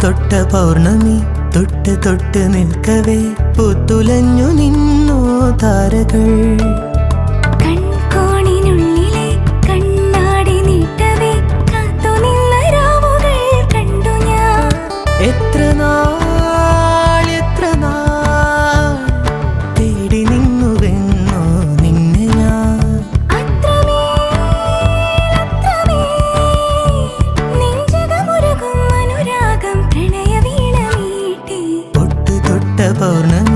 തൊട്ട പൗർണമി തൊട്ട് തൊട്ട് നിൽക്കവേ പൂത്തുലഞ്ഞു നിന്നോ താരകൾ. കൺകോണിനുള്ളിലെ കണ്ണാടി നീട്ടവേ കാത്തുനിന്ന രാവുകൾ കണ്ടു ഞാൻ. എത്ര നാൾ തേടി നിന്നുവെന്നോ നിന്നെ ഞാൻ. നെഞ്ചകമുരുകും അനുരാഗം പ്രണയവീണ മീട്ടി. തൊട്ട് തൊട്ട പൗർണമി